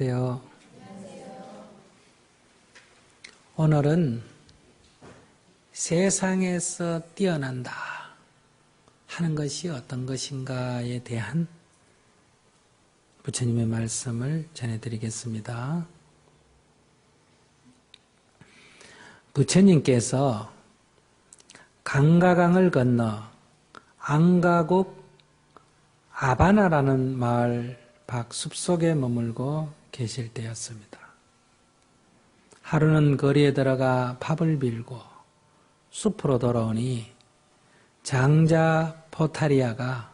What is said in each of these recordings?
안녕하세요. 오늘은 세상에서 뛰어난다 하는 것이 어떤 것인가에 대한 부처님의 말씀을 전해드리겠습니다. 부처님께서 강가강을 건너 안가국 아바나라는 마을 밖 숲속에 머물고 계실 때였습니다. 하루는 거리에 들어가 밥을 빌고 숲으로 돌아오니 장자 포타리아가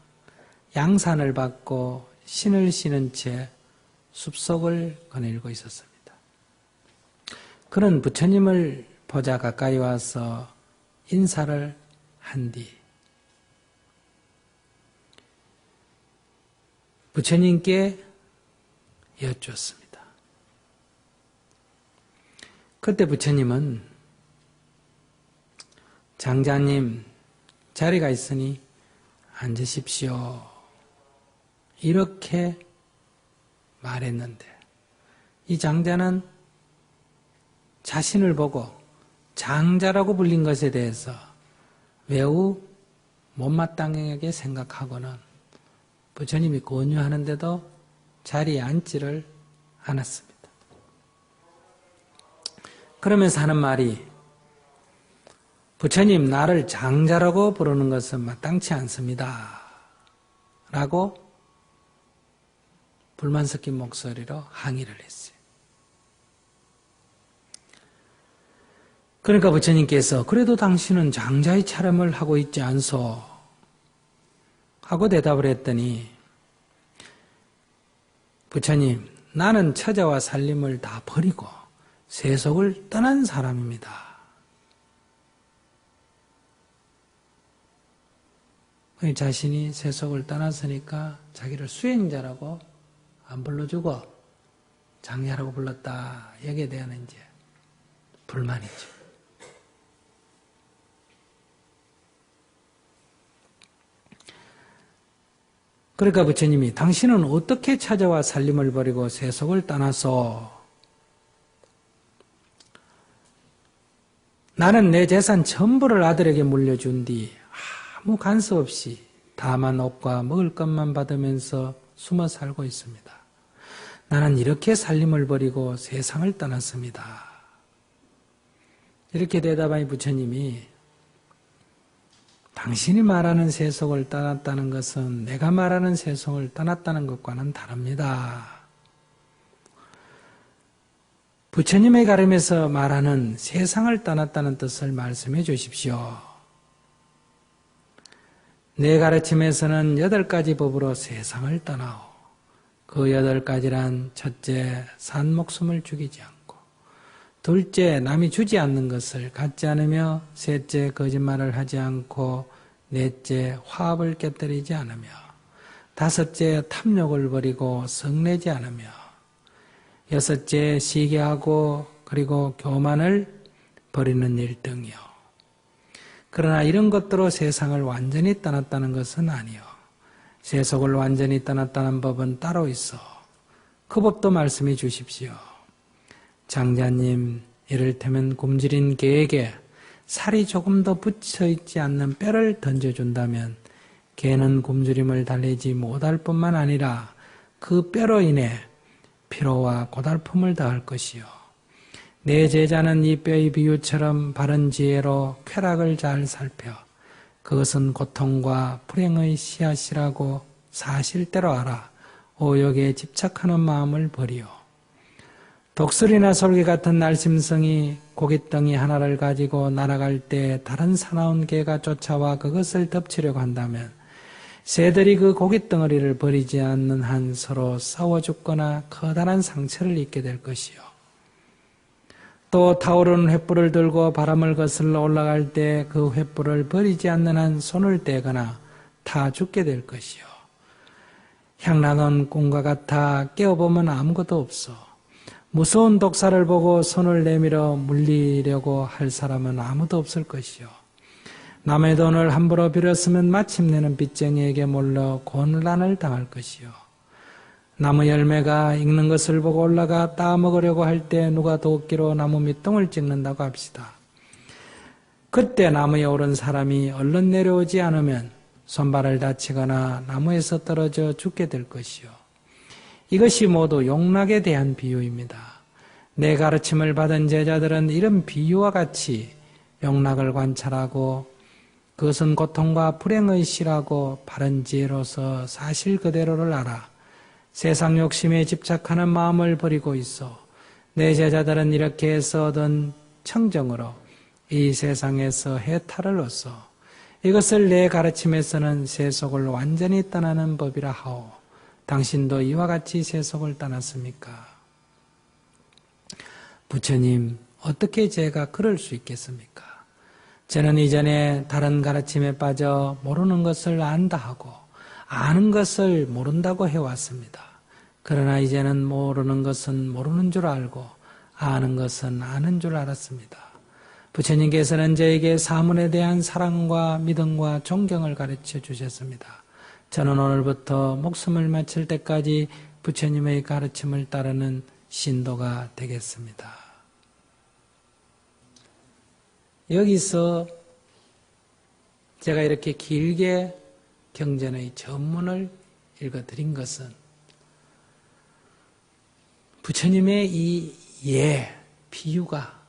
양산을 받고 신을 신은 채 숲속을 거닐고 있었습니다. 그는 부처님을 보자 가까이 와서 인사를 한 뒤 부처님께 여쭈었습니다. 그때 부처님은 장자님 자리가 있으니 앉으십시오 이렇게 말했는데 이 장자는 자신을 보고 장자라고 불린 것에 대해서 매우 못마땅하게 생각하고는 부처님이 권유하는데도 자리에 앉지를 않았습니다. 그러면서 하는 말이 부처님 나를 장자라고 부르는 것은 마땅치 않습니다. 라고 불만 섞인 목소리로 항의를 했어요. 그러니까 부처님께서 그래도 당신은 장자의 차림을 하고 있지 않소? 하고 대답을 했더니 부처님 나는 처자와 살림을 다 버리고 세속을 떠난 사람입니다. 자신이 세속을 떠났으니까 자기를 수행자라고 안 불러주고 장자라고 불렀다. 여기에 대한 이제 불만이죠. 그러니까 부처님이 당신은 어떻게 찾아와 살림을 버리고 세속을 떠나서 나는 내 재산 전부를 아들에게 물려준 뒤 아무 간섭 없이 다만 옷과 먹을 것만 받으면서 숨어 살고 있습니다. 나는 이렇게 살림을 버리고 세상을 떠났습니다. 이렇게 대답하니 부처님이 당신이 말하는 세속을 떠났다는 것은 내가 말하는 세속을 떠났다는 것과는 다릅니다. 부처님의 가름에서 말하는 세상을 떠났다는 뜻을 말씀해 주십시오. 내 가르침에서는 8가지 법으로 세상을 떠나오. 그 8가지란 첫째, 산 목숨을 죽이지 않고, 둘째, 남이 주지 않는 것을 갖지 않으며, 셋째, 거짓말을 하지 않고, 넷째, 화합을 깨뜨리지 않으며, 다섯째, 탐욕을 버리고 성내지 않으며, 여섯째, 시기하고 그리고 교만을 버리는 일 등이요. 그러나 이런 것들로 세상을 완전히 떠났다는 것은 아니요. 세속을 완전히 떠났다는 법은 따로 있어. 그 법도 말씀해 주십시오. 장자님, 이를테면 굶주린 개에게 살이 조금 더 붙여있지 않는 뼈를 던져준다면 개는 굶주림을 달래지 못할 뿐만 아니라 그 뼈로 인해 피로와 고달픔을 더할 것이요. 내 제자는 이 뼈의 비유처럼 바른 지혜로 쾌락을 잘 살펴 그것은 고통과 불행의 씨앗이라고 사실대로 알아 오욕에 집착하는 마음을 버리오. 독수리나 솔개 같은 날심성이 고깃덩이 하나를 가지고 날아갈 때 다른 사나운 개가 쫓아와 그것을 덮치려고 한다면 새들이 그 고깃덩어리를 버리지 않는 한 서로 싸워 죽거나 커다란 상처를 입게 될 것이요. 또 타오르는 횃불을 들고 바람을 거슬러 올라갈 때 그 횃불을 버리지 않는 한 손을 떼거나 타 죽게 될 것이요. 향나는 꿈과 같아 깨어보면 아무것도 없어. 무서운 독사를 보고 손을 내밀어 물리려고 할 사람은 아무도 없을 것이요. 남의 돈을 함부로 빌었으면 마침내는 빚쟁이에게 몰려 곤란을 당할 것이요. 나무 열매가 익는 것을 보고 올라가 따먹으려고 할 때 누가 도끼로 나무 밑둥을 찍는다고 합시다. 그때 나무에 오른 사람이 얼른 내려오지 않으면 손발을 다치거나 나무에서 떨어져 죽게 될 것이요. 이것이 모두 용락에 대한 비유입니다. 내 가르침을 받은 제자들은 이런 비유와 같이 용락을 관찰하고 그것은 고통과 불행의 시라고 바른 지혜로서 사실 그대로를 알아 세상 욕심에 집착하는 마음을 버리고 있어 내 제자들은 이렇게 해서 얻은 청정으로 이 세상에서 해탈을 얻어 이것을 내 가르침에서는 세속을 완전히 떠나는 법이라 하오. 당신도 이와 같이 세속을 떠났습니까? 부처님, 어떻게 제가 그럴 수 있겠습니까? 저는 이전에 다른 가르침에 빠져 모르는 것을 안다 하고 아는 것을 모른다고 해왔습니다. 그러나 이제는 모르는 것은 모르는 줄 알고 아는 것은 아는 줄 알았습니다. 부처님께서는 저에게 사문에 대한 사랑과 믿음과 존경을 가르쳐 주셨습니다. 저는 오늘부터 목숨을 마칠 때까지 부처님의 가르침을 따르는 신도가 되겠습니다. 여기서 제가 이렇게 길게 경전의 전문을 읽어드린 것은 부처님의 이 비유가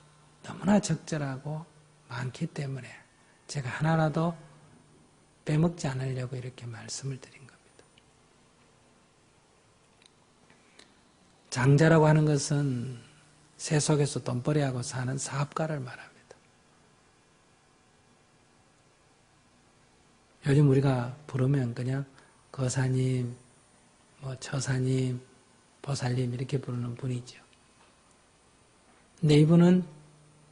너무나 적절하고 많기 때문에 제가 하나라도 빼먹지 않으려고 이렇게 말씀을 드린 겁니다. 장자라고 하는 것은 세속에서 돈벌이하고 사는 사업가를 말합니다. 요즘 우리가 부르면 그냥 거사님, 처사님, 보살님 이렇게 부르는 분이죠. 근데 이분은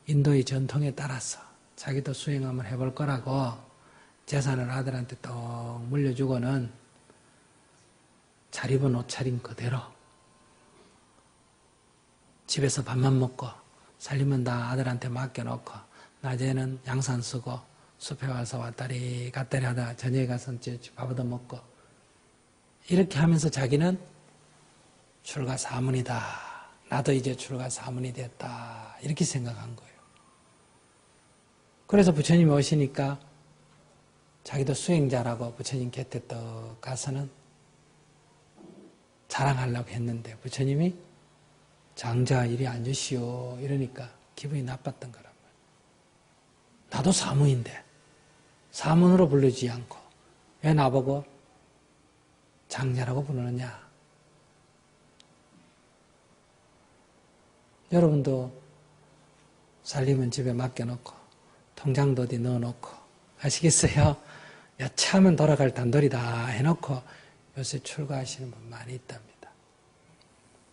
인도의 전통에 따라서 자기도 수행 한번 해볼 거라고 재산을 아들한테 또 물려주고는 잘 입은 옷차림 그대로 집에서 밥만 먹고 살림은 다 아들한테 맡겨놓고 낮에는 양산 쓰고 숲에 와서 왔다리 갔다리 하다가 저녁에 가서 밥 얻어 먹고 이렇게 하면서 자기는 출가 사문이다. 나도 이제 출가 사문이 됐다. 이렇게 생각한 거예요. 그래서 부처님이 오시니까 자기도 수행자라고 부처님 곁에 또 가서는 자랑하려고 했는데 부처님이 장자 이리 앉으시오 이러니까 기분이 나빴던 거란 말이에요. 나도 사문인데 사문으로 부르지 않고 왜 나보고 장자라고 부르느냐. 여러분도 살림은 집에 맡겨놓고 통장도 어디 넣어놓고 아시겠어요? 여차하면 돌아갈 단돌이다 해놓고 요새 출가하시는 분 많이 있답니다.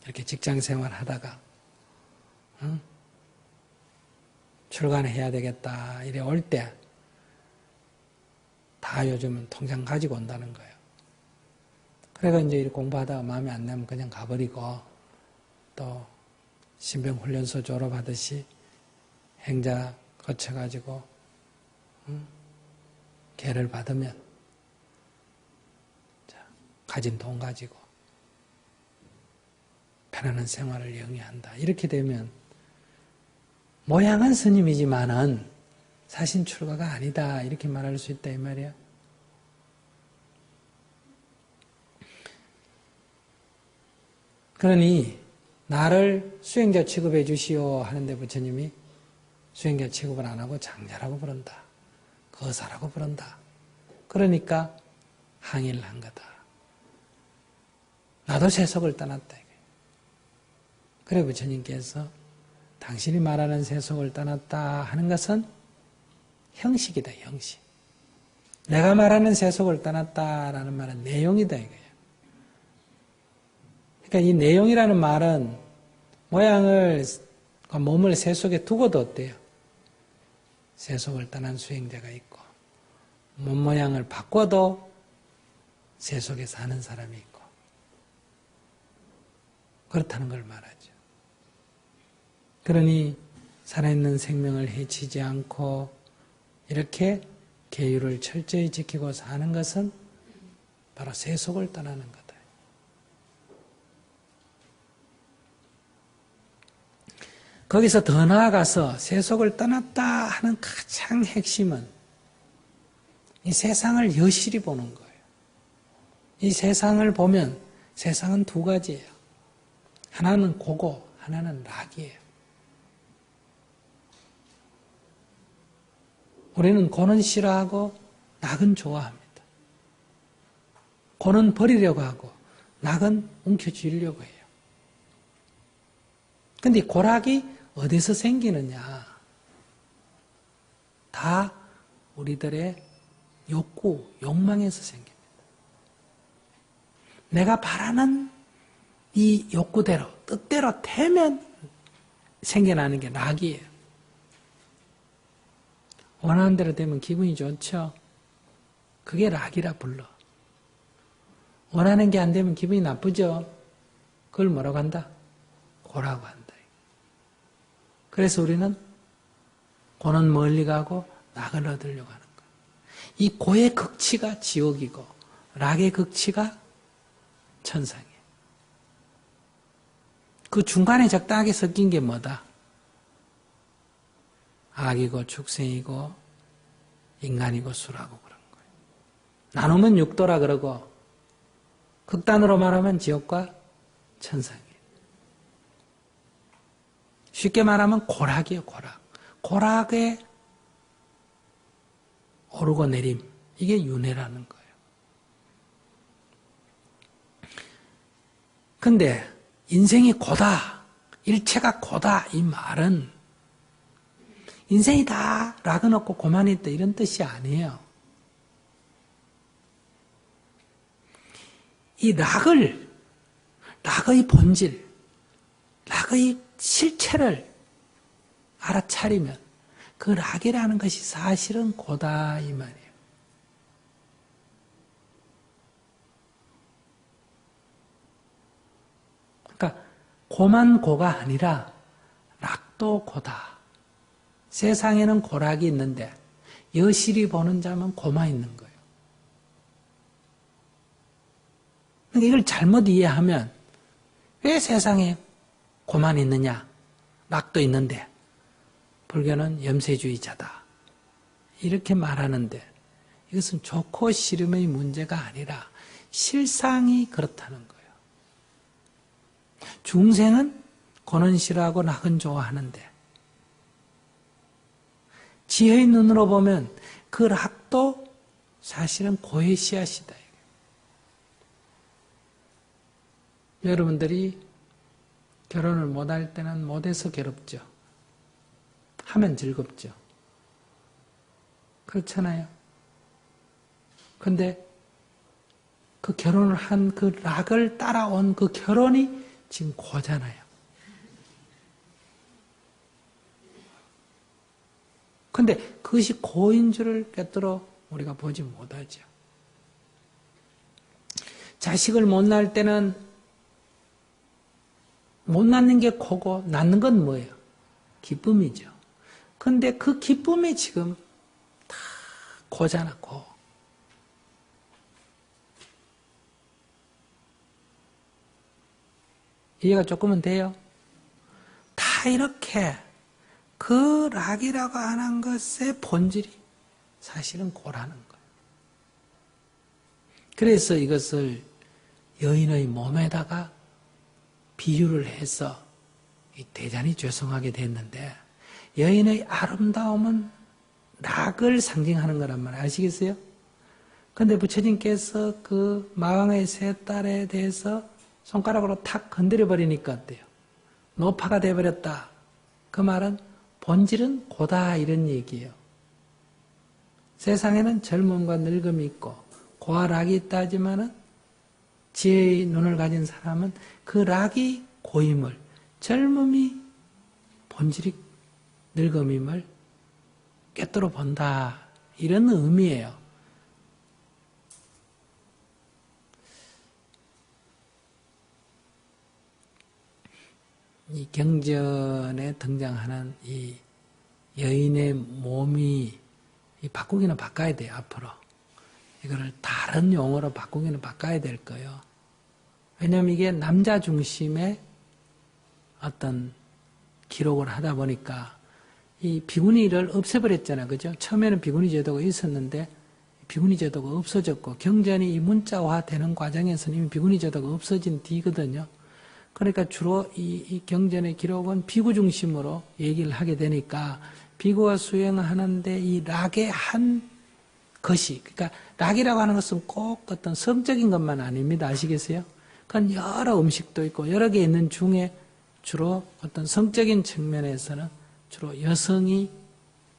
이렇게 직장생활 하다가 출가는 해야 되겠다 이래 올 때 다 요즘은 통장 가지고 온다는 거예요. 그래가 이제 공부하다가 마음에 안 나면 그냥 가버리고 또 신병훈련소 졸업하듯이 행자 거쳐가지고 계를 받으면 가진 돈 가지고 편안한 생활을 영위한다. 이렇게 되면 모양은 스님이지만은 사신 출가가 아니다. 이렇게 말할 수 있다 이 말이야. 그러니 나를 수행자 취급해 주시오 하는데 부처님이 수행자 취급을 안 하고 장자라고 부른다. 거사라고 부른다. 그러니까 항의를 한 거다. 나도 세속을 떠났다. 그래 부처님께서 당신이 말하는 세속을 떠났다 하는 것은 형식이다. 형식. 내가 말하는 세속을 떠났다라는 말은 내용이다 이거예요. 그러니까 이 내용이라는 말은 모양을 몸을 세속에 두고도 어때요? 세속을 떠난 수행자가 있고 몸 모양을 바꿔도 세속에 사는 사람이 있고 그렇다는 걸 말하죠. 그러니 살아있는 생명을 해치지 않고 이렇게 계율을 철저히 지키고 사는 것은 바로 세속을 떠나는 거다. 거기서 더 나아가서 세속을 떠났다 하는 가장 핵심은 이 세상을 여실히 보는 거예요. 이 세상을 보면 세상은 두 가지예요. 하나는 고고, 하나는 낙이에요. 우리는 고는 싫어하고 낙은 좋아합니다. 고는 버리려고 하고 낙은 움켜쥐려고 해요. 근데 고락이 어디서 생기느냐? 다 우리들의 욕구, 욕망에서 생깁니다. 내가 바라는 이 욕구대로, 뜻대로 되면 생겨나는 게 낙이에요. 원하는 대로 되면 기분이 좋죠? 그게 낙이라 불러. 원하는 게 안 되면 기분이 나쁘죠? 그걸 뭐라고 한다? 고라고 한다. 그래서 우리는 고는 멀리 가고 낙을 얻으려고 하는 거예요. 이 고의 극치가 지옥이고 락의 극치가 천상이에요. 그 중간에 적당하게 섞인 게 뭐다? 악이고 축생이고 인간이고 수라고 그런 거예요. 나누면 육도라 그러고 극단으로 말하면 지옥과 천상이에요. 쉽게 말하면 고락이에요. 고락. 고락의 오르고 내림, 이게 윤회라는 거예요. 근데 인생이 고다, 일체가 고다, 이 말은 인생이 다 락은 없고 고만 있다 이런 뜻이 아니에요. 이 락의 본질, 락의 실체를 알아차리면 그 락이라는 것이 사실은 고다 이 말이에요. 그러니까 고만 고가 아니라 락도 고다. 세상에는 고락이 있는데 여실히 보는 자만 고만 있는 거예요. 그러니까 이걸 잘못 이해하면 왜 세상에 고만 있느냐? 락도 있는데 불교는 염세주의자다. 이렇게 말하는데 이것은 좋고 싫음의 문제가 아니라 실상이 그렇다는 거예요. 중생은 고는 싫어하고 낙은 좋아하는데 지혜의 눈으로 보면 그 락도 사실은 고의 씨앗이다. 여러분들이 결혼을 못할 때는 못해서 괴롭죠. 하면 즐겁죠. 그렇잖아요. 근데 그 결혼을 한 그 락을 따라온 그 결혼이 지금 고잖아요. 근데 그것이 고인 줄을 꿰뚫어 우리가 보지 못하죠. 자식을 못 낳을 때는 못 낳는 게 고고 낳는 건 뭐예요? 기쁨이죠. 근데 그 기쁨이 지금 다 고잖아, 고. 이해가 조금은 돼요? 다 이렇게 그 락이라고 하는 것의 본질이 사실은 고라는 거예요. 그래서 이것을 여인의 몸에다가 비유를 해서 대단히 죄송하게 됐는데 여인의 아름다움은 락을 상징하는 거란 말 아시겠어요? 그런데 부처님께서 그 마왕의 세 딸에 대해서 손가락으로 탁 건드려 버리니까 어때요? 노파가 돼버렸다. 그 말은 본질은 고다 이런 얘기예요. 세상에는 젊음과 늙음이 있고 고와 락이 있다 하지만은 지혜의 눈을 가진 사람은 그 락이 고임을, 젊음이 본질이 늙음임을 꿰뚫어 본다. 이런 의미예요. 이 경전에 등장하는 이 여인의 몸이 바꾸기는 바꿔야 돼요, 앞으로. 이거를 다른 용어로 바꾸기는 바꿔야 될 거예요. 왜냐하면 이게 남자 중심의 어떤 기록을 하다 보니까 이 비구니를 없애버렸잖아요. 그죠? 처음에는 비구니 제도가 있었는데 비구니 제도가 없어졌고 경전이 이 문자화 되는 과정에서는 이미 비구니 제도가 없어진 뒤거든요. 그러니까 주로 이 경전의 기록은 비구 중심으로 얘기를 하게 되니까 비구가 수행하는데 이 락의 한 것이, 그러니까 락이라고 하는 것은 꼭 어떤 성적인 것만 아닙니다. 아시겠어요? 그건 여러 음식도 있고 여러 개 있는 중에 주로 어떤 성적인 측면에서는 주로 여성이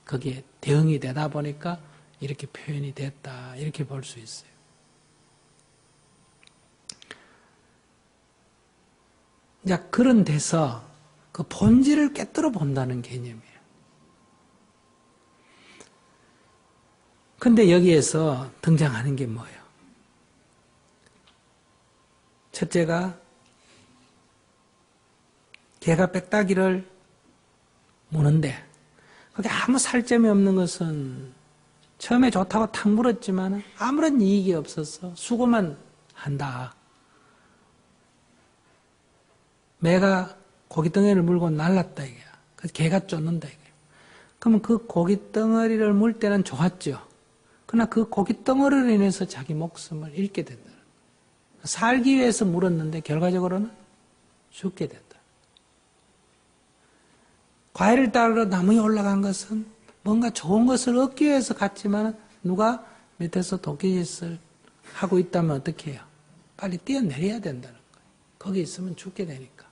거기에 대응이 되다 보니까 이렇게 표현이 됐다. 이렇게 볼 수 있어요. 자, 그런 데서 그 본질을 꿰뚫어 본다는 개념이에요. 근데 여기에서 등장하는 게 뭐예요? 첫째가 개가 빽따기를 무는데 그게 아무 살점이 없는 것은 처음에 좋다고 탁 물었지만 아무런 이익이 없어서 수고만 한다. 매가 고깃덩어리를 물고 날랐다 이게. 그래서 개가 쫓는다 이게. 그러면 그 고깃덩어리를 물 때는 좋았죠. 그러나 그 고깃덩어리로 인해서 자기 목숨을 잃게 된다. 살기 위해서 물었는데 결과적으로는 죽게 된다. 과일을 따러 나무에 올라간 것은 뭔가 좋은 것을 얻기 위해서 갔지만 누가 밑에서 도끼짓을 하고 있다면 어떻게 해요? 빨리 뛰어내려야 된다는 거예요. 거기 있으면 죽게 되니까.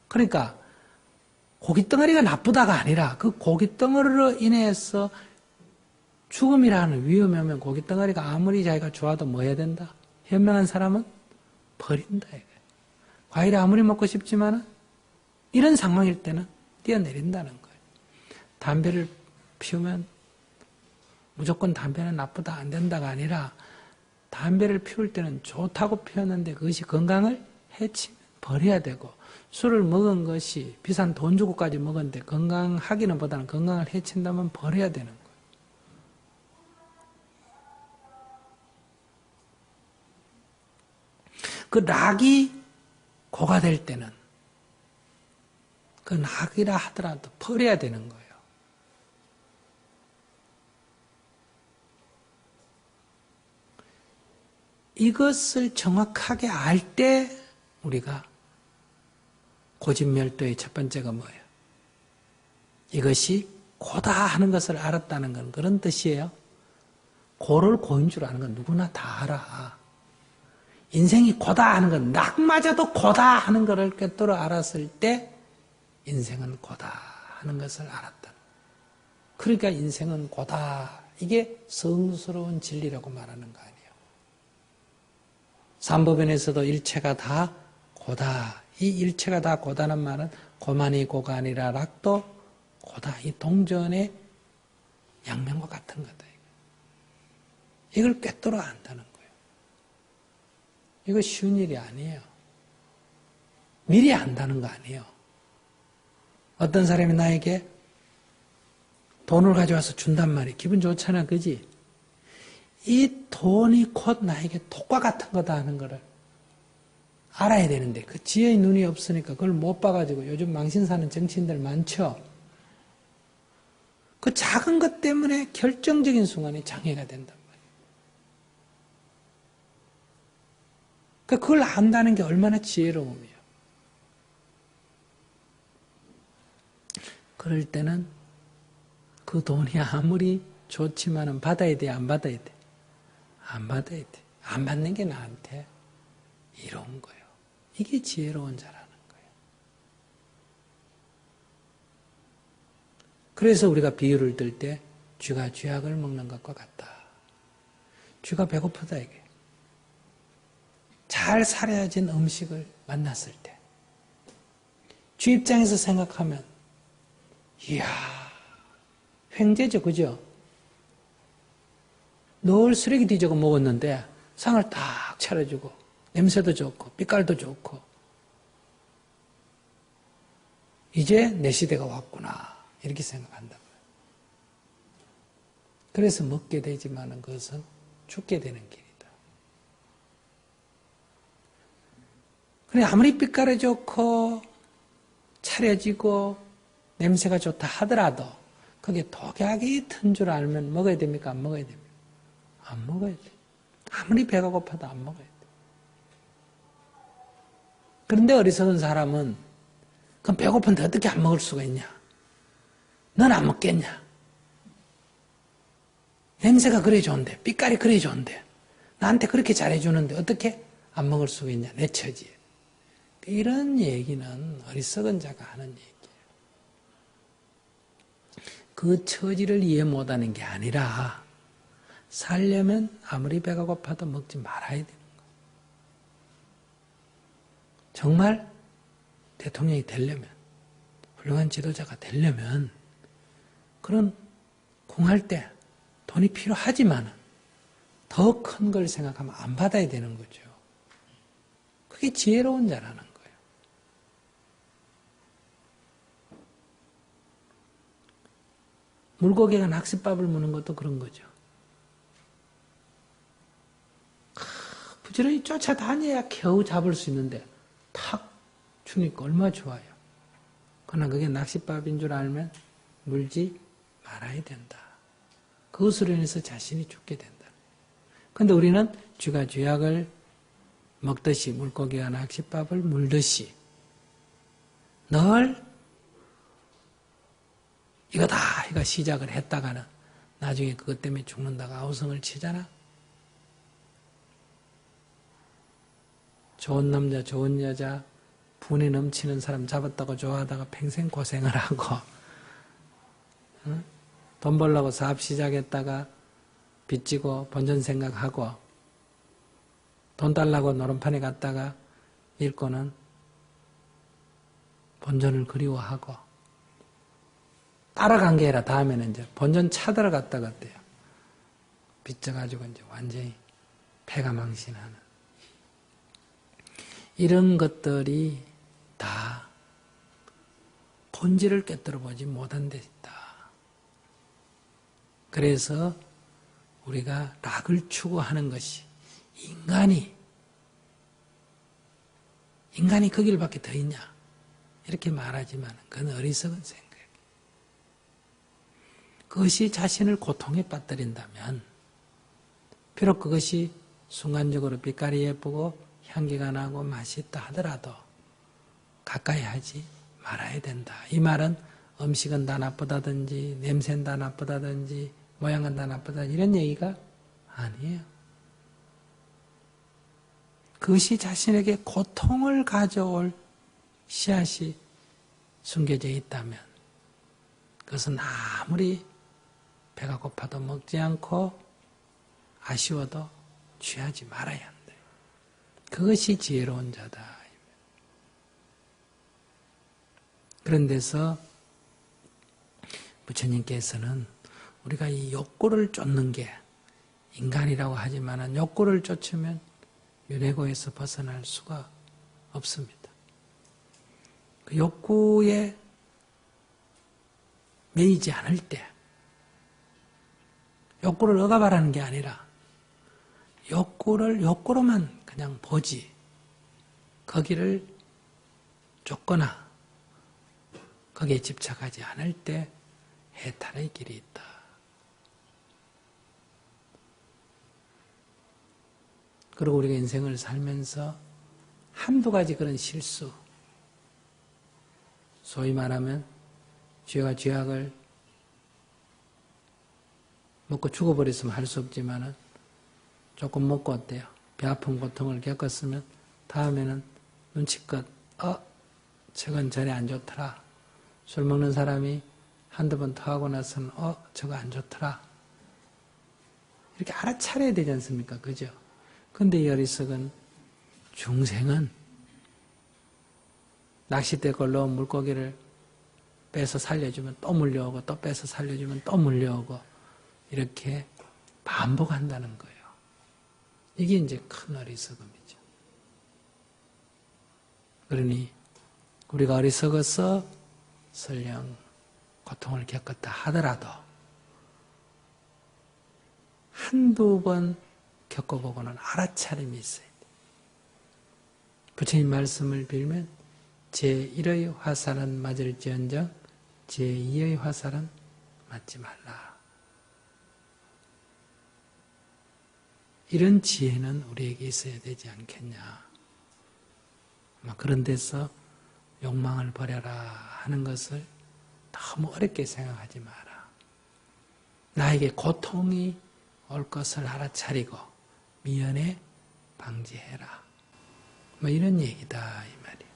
그러니까 고깃덩어리가 나쁘다가 아니라 그 고깃덩어리로 인해서 죽음이라는 위험이 오면 고깃덩어리가 아무리 자기가 좋아도 뭐 해야 된다? 현명한 사람은 버린다. 과일이 아무리 먹고 싶지만 이런 상황일 때는 뛰어내린다는 거예요. 담배를 피우면 무조건 담배는 나쁘다 안 된다가 아니라 담배를 피울 때는 좋다고 피웠는데 그것이 건강을 해치면 버려야 되고 술을 먹은 것이 비싼 돈 주고까지 먹었는데 건강하기는 보다는 건강을 해친다면 버려야 되는 거예요. 그 락이 고가 될 때는 그 락이라 하더라도 버려야 되는 거예요. 이것을 정확하게 알 때 우리가 고진멸도의 첫 번째가 뭐예요? 이것이 고다 하는 것을 알았다는 건 그런 뜻이에요. 고를 고인 줄 아는 건 누구나 다 알아. 인생이 고다 하는 건 낙마저도 고다 하는 것을 꿰뚫어 알았을 때 인생은 고다 하는 것을 알았다. 그러니까 인생은 고다. 이게 성스러운 진리라고 말하는 거 아니에요. 삼법인에서도 일체가 다 고다. 이 일체가 다 고다는 말은 고만이 고가 아니라 락도 고다. 이 동전의 양면과 같은 거다. 이걸 꿰뚫어 안다는 거예요. 이거 쉬운 일이 아니에요. 미리 안다는 거 아니에요. 어떤 사람이 나에게 돈을 가져와서 준단 말이에요. 기분 좋잖아, 그지? 이 돈이 곧 나에게 독과 같은 거다 하는 거를 알아야 되는데 그 지혜의 눈이 없으니까 그걸 못 봐가지고 요즘 망신 사는 정치인들 많죠? 그 작은 것 때문에 결정적인 순간에 장애가 된단 말이에요. 그걸 안다는 게 얼마나 지혜로움이에요. 그럴 때는 그 돈이 아무리 좋지만은 받아야 돼, 안 받아야 돼? 안 받아야 돼. 안 받는 게 나한테 이로운 거예요. 이게 지혜로운 자라는 거예요. 그래서 우리가 비유를 들 때 쥐가 쥐약을 먹는 것과 같다. 쥐가 배고프다 이게. 잘 사려진 음식을 만났을 때 쥐 입장에서 생각하면 이야 횡재죠, 그죠? 늘 쓰레기 뒤져고 먹었는데 상을 딱 차려주고 냄새도 좋고 빛깔도 좋고 이제 내 시대가 왔구나 이렇게 생각한단 말이에요. 그래서 먹게 되지만 그것은 죽게 되는 길이다. 그래 아무리 빛깔이 좋고 차려지고 냄새가 좋다 하더라도 그게 독약이 튼 줄 알면 먹어야 됩니까? 안 먹어야 됩니까? 안 먹어야 돼. 아무리 배가 고파도 안 먹어야 돼. 그런데 어리석은 사람은 그럼 배고픈데 어떻게 안 먹을 수가 있냐? 넌 안 먹겠냐? 냄새가 그래 좋은데, 빛깔이 그래 좋은데, 나한테 그렇게 잘해주는데 어떻게 안 먹을 수가 있냐? 내 처지에. 이런 얘기는 어리석은 자가 하는 얘기예요. 그 처지를 이해 못하는 게 아니라 살려면 아무리 배가 고파도 먹지 말아야 되는 거예요. 정말 대통령이 되려면, 훌륭한 지도자가 되려면 그런 공할 때 돈이 필요하지만 더 큰 걸 생각하면 안 받아야 되는 거죠. 그게 지혜로운 자라는 거예요. 물고기가 낚싯밥을 무는 것도 그런 거죠. 부지런히 쫓아다녀야 겨우 잡을 수 있는데 탁 주니까 얼마나 좋아요. 그러나 그게 낚싯밥인 줄 알면 물지 말아야 된다. 그것으로 인해서 자신이 죽게 된다. 그런데 우리는 쥐가 쥐약을 먹듯이 물고기가 낚싯밥을 물듯이 늘 이거다 이거 시작을 했다가는 나중에 그것 때문에 죽는다고 아우성을 치잖아. 좋은 남자 좋은 여자 분이 넘치는 사람 잡았다고 좋아하다가 평생 고생을 하고 응? 돈 벌려고 사업 시작했다가 빚지고 본전 생각하고 돈 달라고 노름판에 갔다가 잃고는 본전을 그리워하고 따라간 게 아니라 다음에는 이제 본전 찾으러 갔다가 어때요? 빚져가지고 이제 완전히 패가망신하는 이런 것들이 다 본질을 꿰뚫어 보지 못한 데 있다. 그래서 우리가 락을 추구하는 것이 인간이 그 길밖에 더 있냐 이렇게 말하지만 그건 어리석은 생각. 그것이 자신을 고통에 빠뜨린다면 비록 그것이 순간적으로 빛깔이 예쁘고 향기가 나고 맛있다 하더라도 가까이 하지 말아야 된다. 이 말은 음식은 다 나쁘다든지 냄새는 다 나쁘다든지 모양은 다 나쁘다 이런 얘기가 아니에요. 그것이 자신에게 고통을 가져올 씨앗이 숨겨져 있다면 그것은 아무리 배가 고파도 먹지 않고 아쉬워도 취하지 말아야 한다. 그것이 지혜로운 자다. 그런 데서 부처님께서는 우리가 이 욕구를 쫓는 게 인간이라고 하지만 욕구를 쫓으면 윤회고에서 벗어날 수가 없습니다. 그 욕구에 매이지 않을 때 욕구를 억압하라는 게 아니라 욕구를 욕구로만 그냥 보지 거기를 쫓거나 거기에 집착하지 않을 때 해탈의 길이 있다. 그리고 우리가 인생을 살면서 한두 가지 그런 실수 소위 말하면 쥐가 쥐약을 먹고 죽어버렸으면 할 수 없지만 조금 먹고 어때요? 배 아픈 고통을 겪었으면 다음에는 눈치껏 저건 전에 안 좋더라. 술 먹는 사람이 한두 번 더 하고 나서는 저거 안 좋더라. 이렇게 알아차려야 되지 않습니까? 그죠? 근데 이 어리석은 중생은 낚싯대 걸러 물고기를 빼서 살려주면 또 물려오고 또 빼서 살려주면 또 물려오고 이렇게 반복한다는 거예요. 이게 이제 큰 어리석음이죠. 그러니 우리가 어리석어서 설령 고통을 겪었다 하더라도 한두 번 겪어보고는 알아차림이 있어야 돼. 부처님 말씀을 빌면 제1의 화살은 맞을지언정 제2의 화살은 맞지 말라. 이런 지혜는 우리에게 있어야 되지 않겠냐. 그런 데서 욕망을 버려라 하는 것을 너무 어렵게 생각하지 마라. 나에게 고통이 올 것을 알아차리고 미연에 방지해라. 이런 얘기다 이 말이에요.